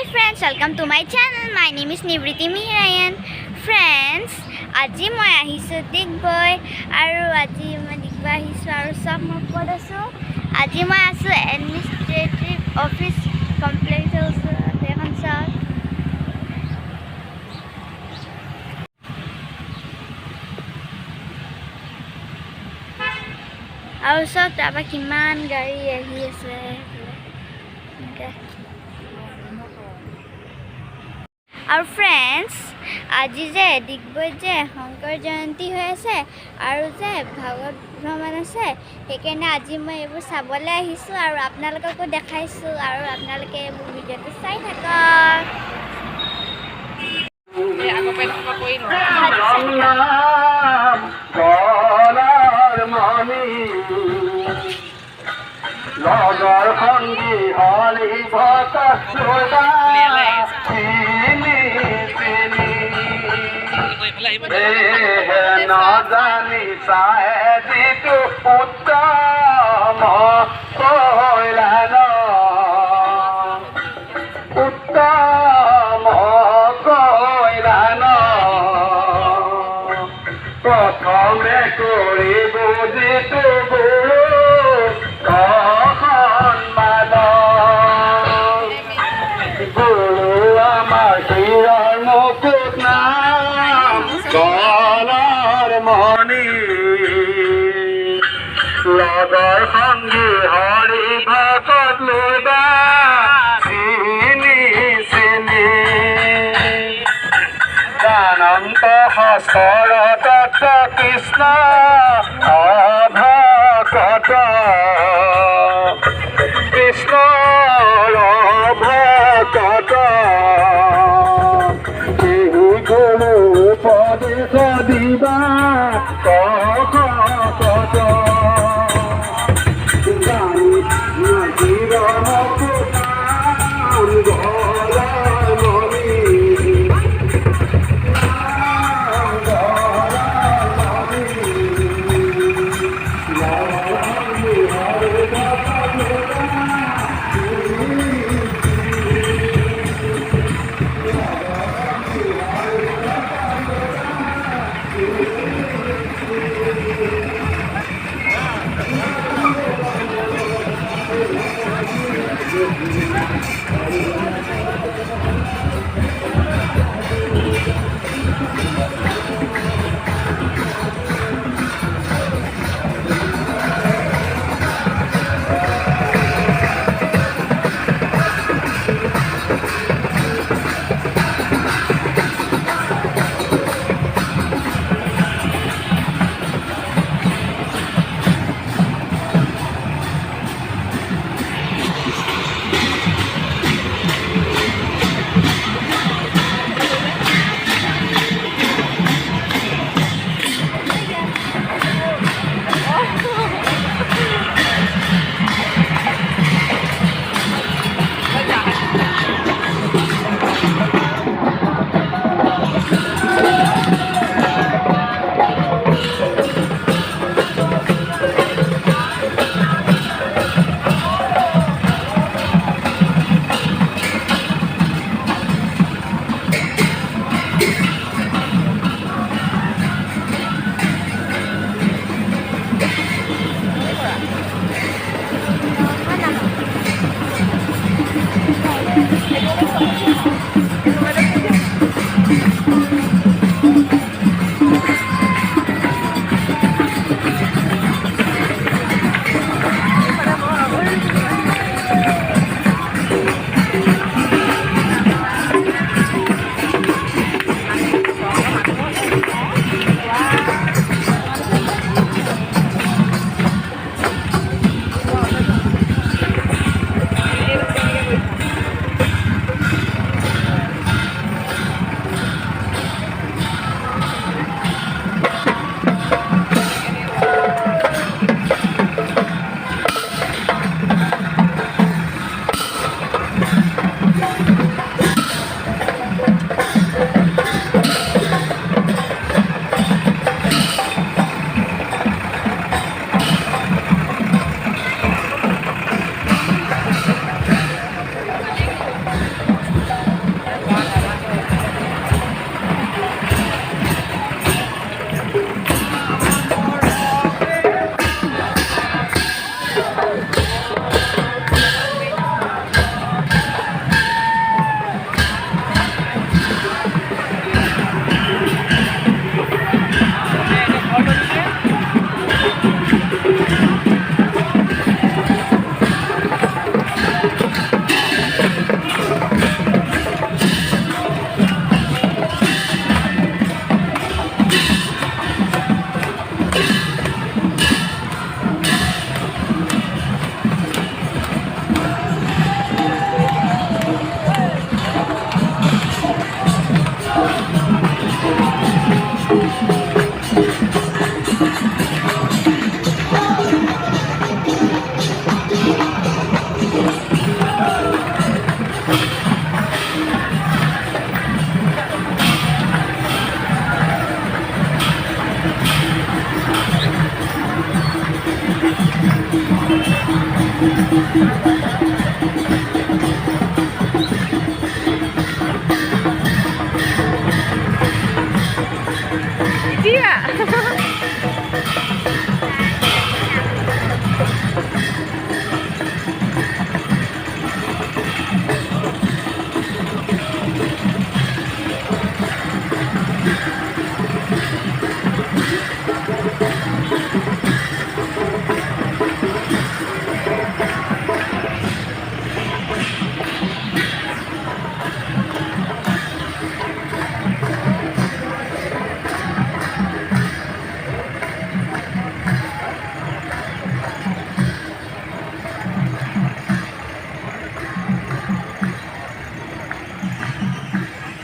friends, welcome to my channel. My name is Nivriti Mihrayan. Friends, আজি মই আহিছো Digboi আৰু আজি মই Digboi আহিছো আৰু সব মই ক'ত আছো আজি মই আছো এডমিনিষ্ট্ৰেটিভ অফিচ কমপ্লেক্সৰ ওচৰত এখন চাওক আৰু সব তাৰপৰা কিমান গাড়ী আহি আছে আৰু ফ্ৰেণ্ডছ আজি যে ডিগবৈত যে শংকৰ জয়ন্তী হৈ আছে আৰু যে ভাগৱত ভ্ৰমণ আছে সেইকাৰণে আজি মই এইবোৰ চাবলৈ আহিছোঁ আৰু আপোনালোককো দেখাইছোঁ আৰু আপোনালোকে এইবোৰ ভিডিঅ'টো চাই থাকক লগৰ সংগী হলি ভকত নাজানি চাহে যিটো উত্তম কইলান উত্তম কইলান প্ৰথমে কৰিব যিটো গুৰু সন্মান গুৰু আমাৰ শিৰৰ মুকুট নাম গলৰ মণি লগৰ সংগী হৰি ভকত লবা চিনি চিনি অনন্ত হস্তৰ তত্ত্ব কৃষ্ণ অভকত কৃষ্ণৰ অভকত কেহু গুৰু উপদেশ দিবা কত জানি জীৱন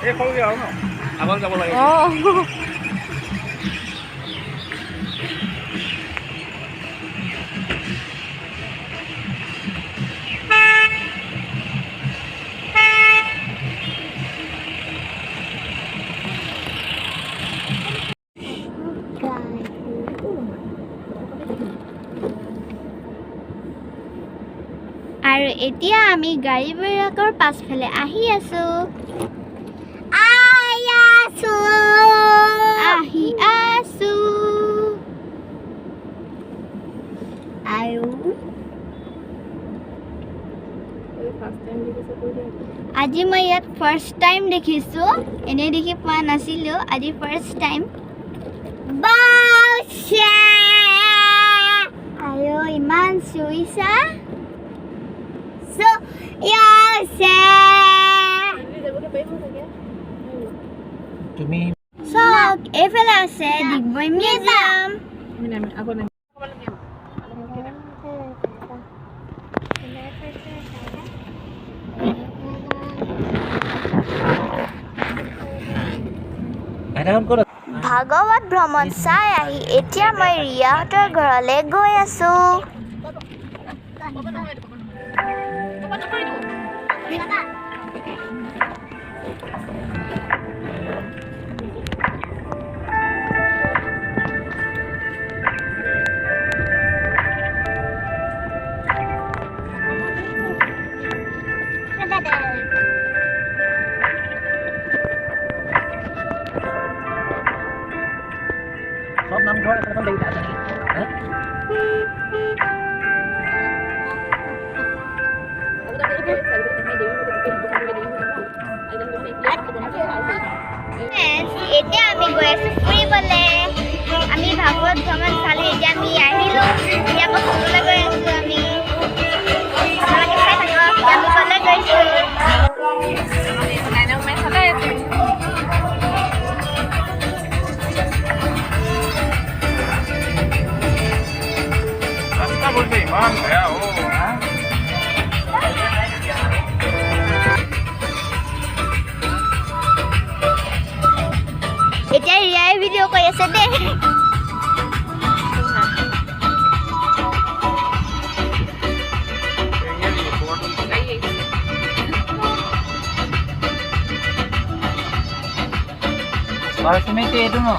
এই সৰুকৈ আৰু ন আগত যাব লাগে আৰু এতিয়া আমি গাড়ীবিলাকৰ পাছফালে আহি আছো আৰু আজি মই ইয়াত ফাৰ্ষ্ট টাইম দেখিছো এনে দেখি পোৱা নাছিলো আজি ফাৰ্ষ্ট টাইম আৰু ইমান চুইছা তুমি চাওক এইফালে আছে ডিগবৈ মিউজিয়াম ভাগৱত ভ্ৰমণ চাই আহি এতিয়া মই ৰিয়াহঁতৰ ঘৰলৈ গৈ আছো সব নামঘৰ এখন দেৰি আছে এতিয়া আমি গৈ আছো ফুৰিবলৈ আমি ভাগৱত ভ্ৰমণ চালো এতিয়া আমি আহিলো এতিয়া আকৌ ফুৰিবলৈ গৈ আছো আমি চাই থাকক আমি কলৈ গৈছো ৰাস্তা বলছে ইমান বেয়া এতিয়া ৰিয়াই ভিডিঅ' কৰি আছে দেই এইটো ন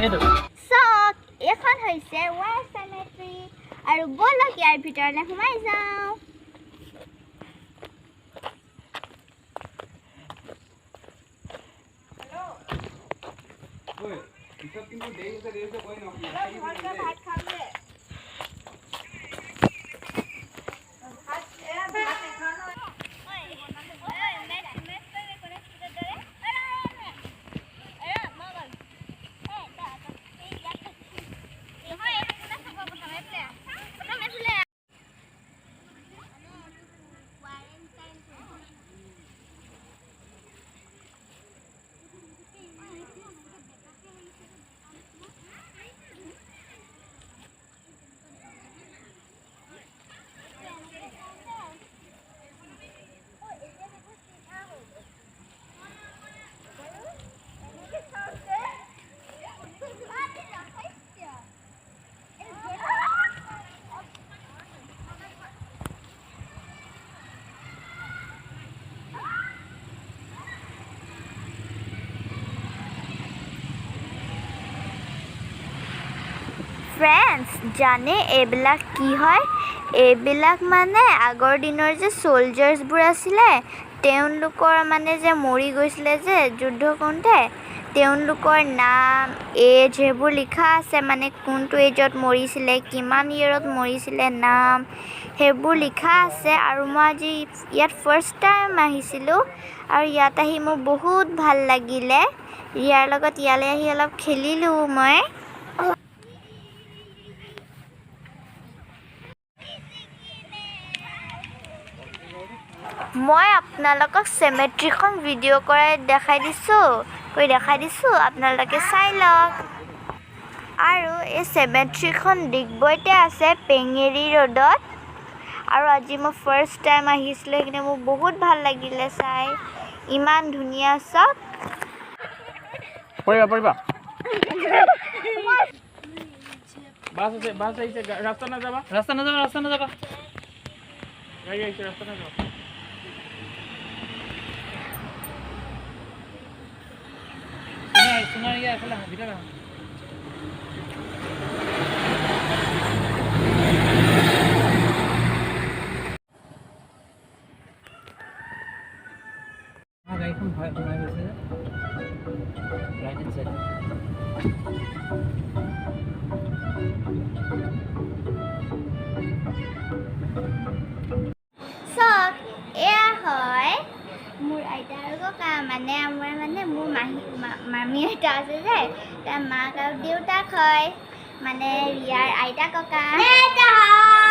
এইটো চাওক এখন হৈছে ৱাৰ চেমেট্ৰি আৰু ব'লক ইয়াৰ ভিতৰলৈ সোমাই যাওঁ ফ্ৰেণ্ডছ জানে এইবিলাক কি হয় এইবিলাক মানে আগৰ দিনৰ যে ছলজাৰ্ছবোৰ আছিলে তেওঁলোকৰ মানে যে মৰি গৈছিলে যে যুদ্ধ কৰোঁতে তেওঁলোকৰ নাম এজ সেইবোৰ লিখা আছে মানে কোনটো এজত মৰিছিলে কিমান ইয়েৰত মৰিছিলে নাম সেইবোৰ লিখা আছে আৰু মই আজি ইয়াত ফাৰ্ষ্ট টাইম আহিছিলোঁ আৰু ইয়াত আহি মোৰ বহুত ভাল লাগিলে ইয়াৰ লগত ইয়ালৈ আহি অলপ খেলিলোঁ মই মই আপোনালোকক চেমেট্ৰিখন ভিডিঅ' কৰাই দেখাই দিছোঁ আপোনালোকে চাই লওক আৰু এই চেমেট্ৰিখন ডিগবৈতে আছে পেঙেৰি ৰোডত আৰু আজি মই ফাৰ্ষ্ট টাইম আহিছিলোঁ সেইকাৰণে মোৰ বহুত ভাল লাগিলে চাই ইমান ধুনীয়া চক পৰিবা পৰিবা বাস আহিছে ৰাস্তা নাযাবা গাড়ী আহিছে ৰাস্তা নাযাবা সোনাৰ ইয়া এফালে ভিতৰত আহা গাড়ীখন ভয় সোমাই গৈছে ৰাইট হেণ্ড চাইড চক এয়া হয় মোৰ আইতা আৰু ককা মানে আমাৰ মানে মোৰ মামী আইতা আছে যে তাৰ মাক আৰু দেউতাক হয় মানে ৰিয়াৰ আইতা ককা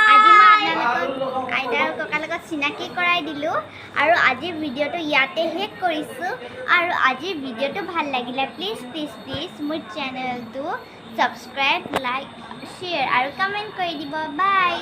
আজি মই আপোনালোকক আইতা আৰু ককাৰ লগত চিনাকি কৰাই দিলোঁ আৰু আজিৰ ভিডিঅ'টো ইয়াতে শেষ কৰিছোঁ আৰু আজিৰ ভিডিঅ'টো ভাল লাগিলে প্লিজ মোৰ চেনেলটো ছাবস্ক্ৰাইব লাইক শ্বেয়াৰ আৰু কমেণ্ট কৰি দিব বাই